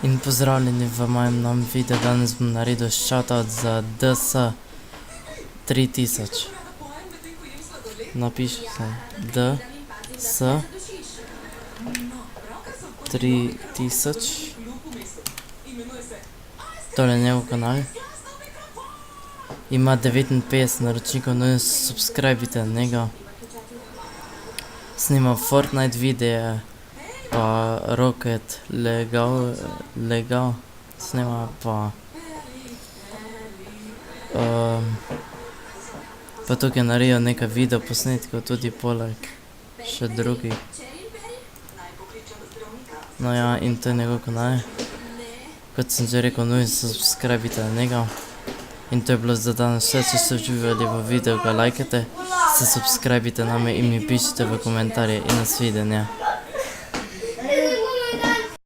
In pozdravljeni v mojem novem videu. Danes bom naredil shoutout za DS3000. Napiši se DS3000. Tole je njegov kanal. Ima 59 naročnikov, no in subscribite na njega. Snima Fortnite videe, pa Rocket Legal snima, pa tukaj naredil nekaj video posnetkov, tudi poleg še drugih. No ja, in to je njegov kanal. Kot sem že rekel, nujno subscribite na njega. In to je bilo za danes vse. Če ste uživali v videu, ga lajkajte, se subscribite name in mi pišite v komentarje in nasvidenje.